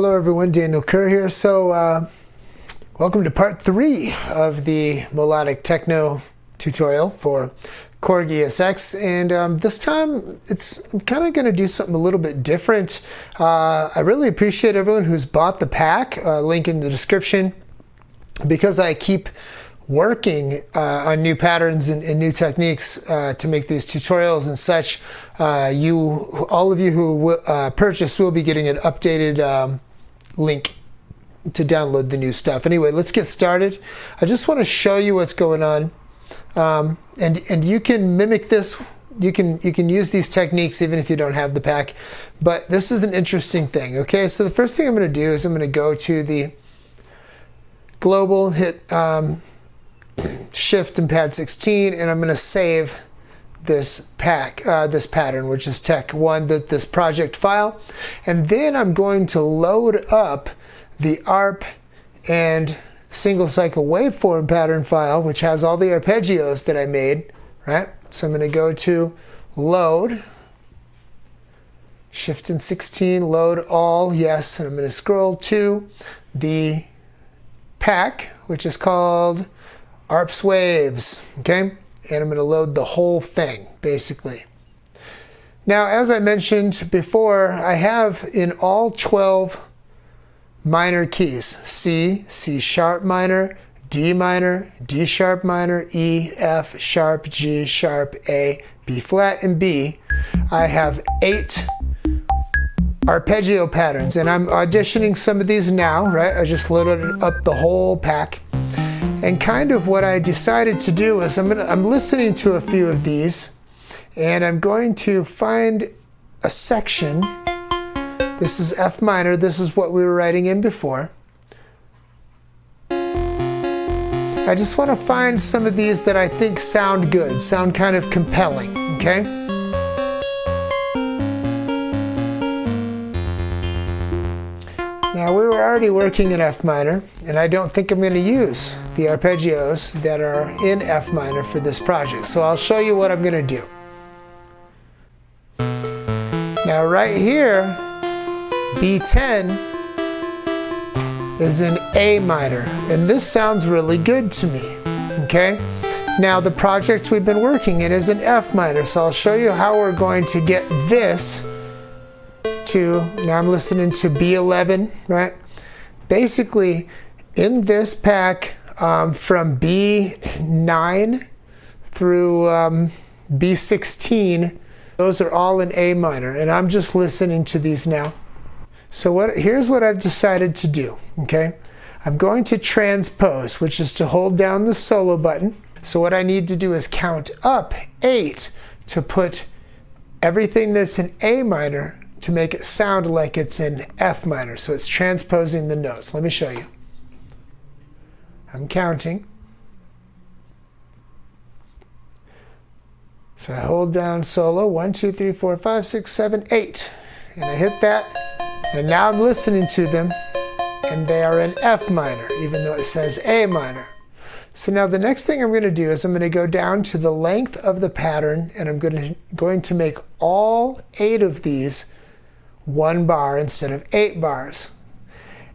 Hello everyone, Daniel Kerr here. So welcome to part 3 of the Melodic Techno tutorial for Korg ESX, and this time I'm kind of going to do something a little bit different. I really appreciate everyone who's bought the pack, link in the description, because I keep working on new patterns and new techniques to make these tutorials and such. All of you who purchase will be getting an updated link to download the new stuff. Anyway, let's get started. I just want to show you what's going on, and you can mimic this. You can use these techniques even if you don't have the pack. But this is an interesting thing. Okay, so the first thing I'm going to do is I'm going to go to the global, hit Shift and pad 16, and I'm going to save this pattern, which is tech1, this project file, and then I'm going to load up the ARP and single cycle waveform pattern file, which has all the arpeggios that I made, right? So I'm going to go to load, Shift and 16, load all, yes, and I'm going to scroll to the pack, which is called ARPS Waves, okay? And I'm going to load the whole thing, basically. Now, as I mentioned before, I have in all 12 minor keys: C, C sharp minor, D minor, D sharp minor, E, F sharp, G sharp, A, B flat, and B. I have 8 arpeggio patterns, and I'm auditioning some of these now, right? I just loaded up the whole pack. And kind of what I decided to do is I'm listening to a few of these, and I'm going to find a section. This is F minor. This is what we were writing in before. I just want to find some of these that I think sound good, sound kind of compelling, okay? Now, we were already working in F minor, and I don't think I'm going to use the arpeggios that are in F minor for this project. So I'll show you what I'm going to do. Now, right here, B10 is in A minor, and this sounds really good to me, okay? Now, the project we've been working in is in F minor, so I'll show you how we're going to get this to, now I'm listening to B11, right? Basically, in this pack, from B9 through B16, those are all in A minor, and I'm just listening to these now. So here's what I've decided to do, okay? I'm going to transpose, which is to hold down the solo button. So what I need to do is count up 8 to put everything that's in A minor to make it sound like it's in F minor. So it's transposing the notes. Let me show you. I'm counting. So I hold down solo, 1, 2, 3, 4, 5, 6, 7, 8. And I hit that, and now I'm listening to them, and they are in F minor, even though it says A minor. So now the next thing I'm going to do is I'm going to go down to the length of the pattern, and I'm going to make all 8 of these 1 bar instead of 8 bars.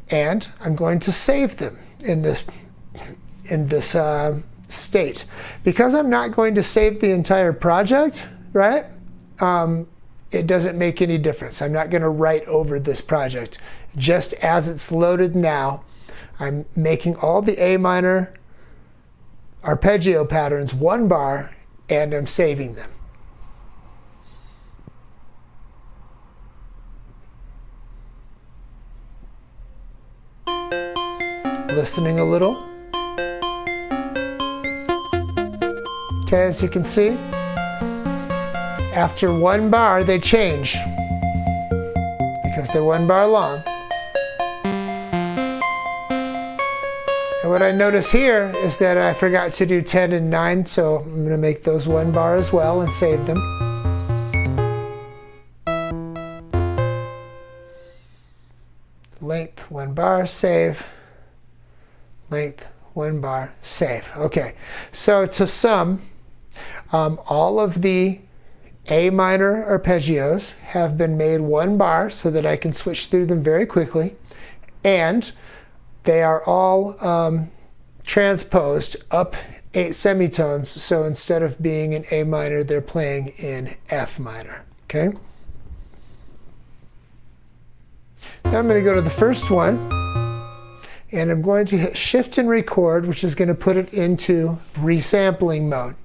And I'm going to save them in this state. Because I'm not going to save the entire project, right? It doesn't make any difference. I'm not going to write over this project. Just as it's loaded now, I'm making all the A minor arpeggio patterns 1 bar, and I'm saving them. Listening a little. Okay, as you can see, after 1 bar they change because they're 1 bar long. And what I notice here is that I forgot to do 10 and 9, so I'm going to make those 1 bar as well and save them. Length 1 bar, save. Length 1 bar, save. Okay, so to sum, all of the A minor arpeggios have been made 1 bar so that I can switch through them very quickly. and they are all transposed up 8 semitones, so instead of being in A minor, they're playing in F minor, okay? Now I'm going to go to the first one, and I'm going to hit Shift and Record, which is going to put it into resampling mode,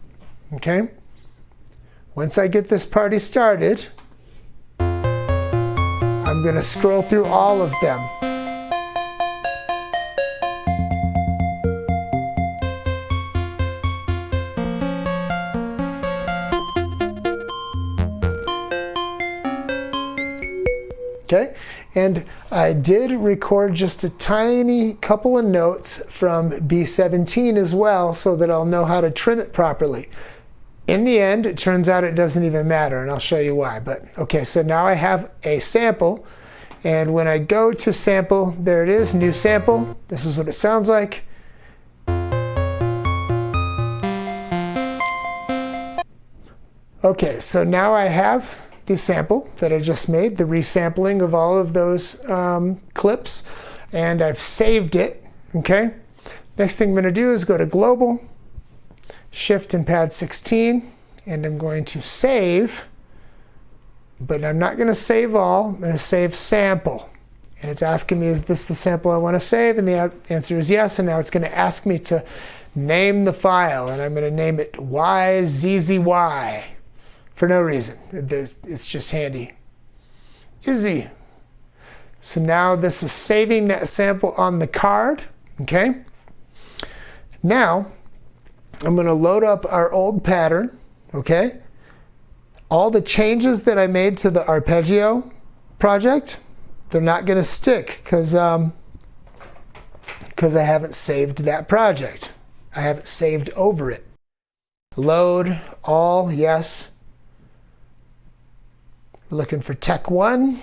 okay? Once I get this party started, I'm going to scroll through all of them. Okay, and I did record just a tiny couple of notes from B17 as well, so that I'll know how to trim it properly. In the end, it turns out it doesn't even matter, and I'll show you why. But okay, so now I have a sample, and when I go to sample, there it is, new sample. This is what it sounds like. Okay, so now I have the sample that I just made, the resampling of all of those clips, and I've saved it, okay? Next thing I'm going to do is go to Global, Shift and Pad 16, and I'm going to save, but I'm not going to save all, I'm going to save sample. And it's asking me, is this the sample I want to save? And the answer is yes, and now it's going to ask me to name the file, and I'm going to name it YZZY. For no reason. It's just handy. Easy. So now this is saving that sample on the card. Okay. Now I'm going to load up our old pattern. Okay. All the changes that I made to the arpeggio project, they're not going to stick because I haven't saved that project. I haven't saved over it. Load all, yes. We're looking for Tech 1.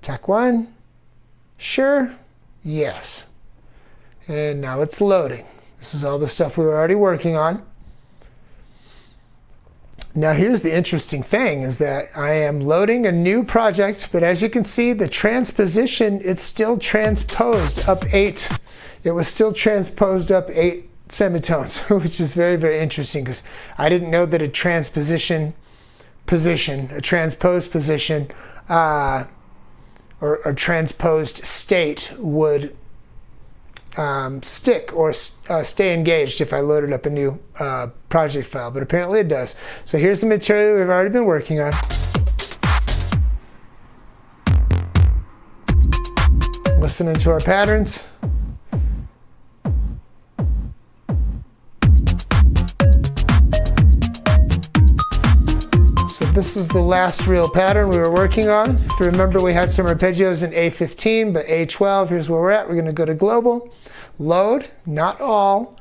Tech 1. Sure. Yes. And now it's loading. This is all the stuff we were already working on. Now here's the interesting thing is that I am loading a new project, but as you can see, the transposition, it's still transposed up 8. It was still transposed up 8 semitones, which is very, very interesting because I didn't know that a transposed position, or a transposed state would stick or stay engaged if I loaded up a new project file, but apparently it does. So here's the material we've already been working on. Listening to our patterns. This is the last real pattern we were working on. If you remember, we had some arpeggios in A15, but A12, here's where we're at. We're going to go to Global, Load, not all,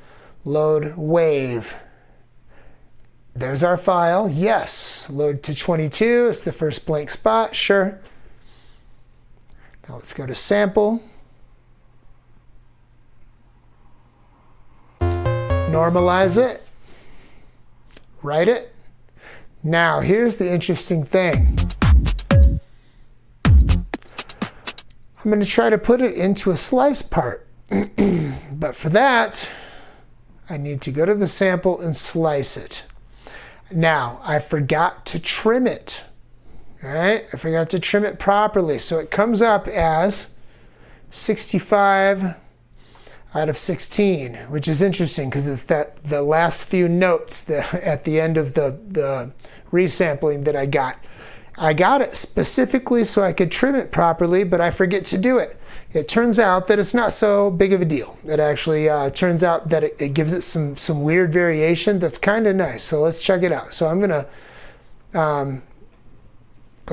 Load Wave. There's our file. Yes. Load to 22. It's the first blank spot. Sure. Now let's go to Sample. Normalize it. Write it. Now, here's the interesting thing. I'm going to try to put it into a slice part. But for that, I need to go to the sample and slice it. Now, I forgot to trim it. All right? I forgot to trim it properly. So it comes up as 65 out of 16, which is interesting because it's the last few notes at the end of the resampling that I got. I got it specifically so I could trim it properly, but I forget to do it. It turns out that it's not so big of a deal. It actually turns out that it gives it some weird variation that's kind of nice. So let's check it out. So I'm going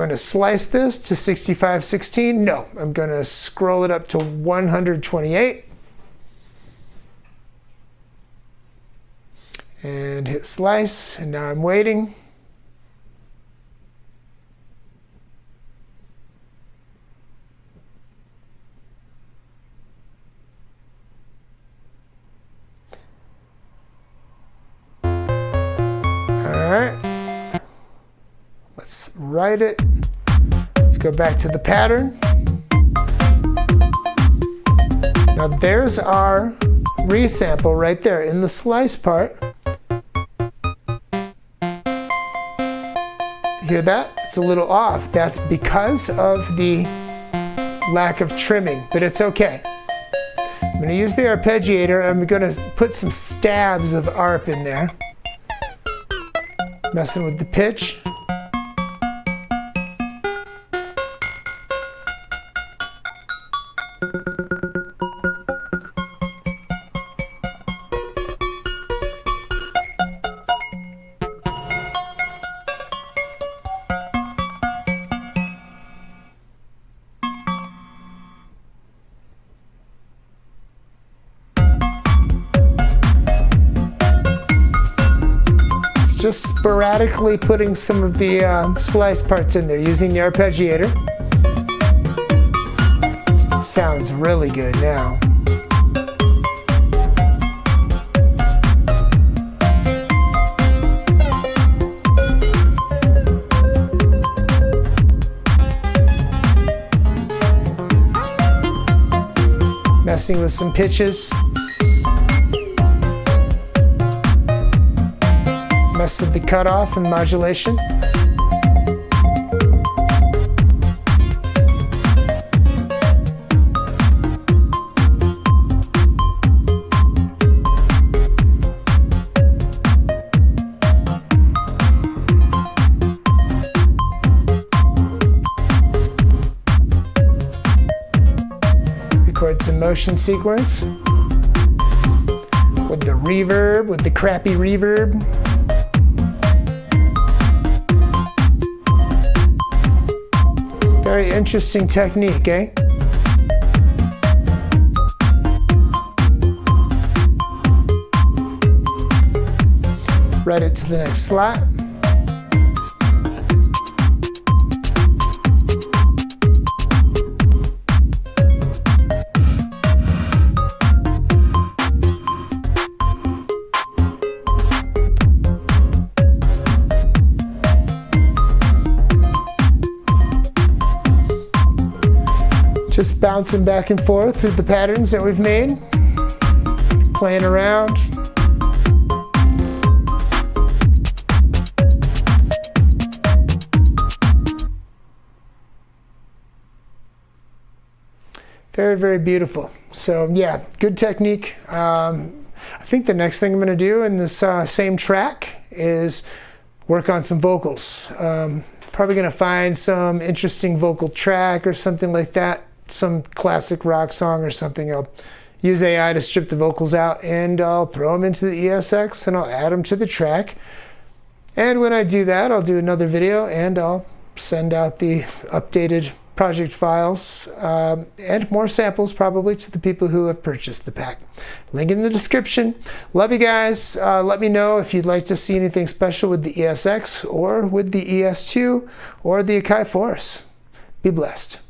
to slice this to 65/16. No, I'm going to scroll it up to 128. And hit slice, and now I'm waiting. All right. Let's write it. Let's go back to the pattern. Now there's our resample right there in the slice part. Hear that? It's a little off. That's because of the lack of trimming, but it's okay. I'm going to use the arpeggiator. I'm going to put some stabs of arp in there. Messing with the pitch. Just sporadically putting some of the slice parts in there using the arpeggiator. Sounds really good now. Messing with some pitches. Mess with the cutoff and modulation. Record some motion sequence with the reverb, with the crappy reverb. Very interesting technique, eh? Write it to the next slot. Just bouncing back and forth through the patterns that we've made, playing around. Very, very beautiful. So yeah, good technique. I think the next thing I'm going to do in this same track is work on some vocals. Probably going to find some interesting vocal track or something like that. Some classic rock song or something. I'll use AI to strip the vocals out and I'll throw them into the ESX and I'll add them to the track. And when I do that, I'll do another video and I'll send out the updated project files and more samples probably to the people who have purchased the pack. Link in the description. Love you guys. Let me know if you'd like to see anything special with the ESX or with the ES2 or the Akai Force. Be blessed.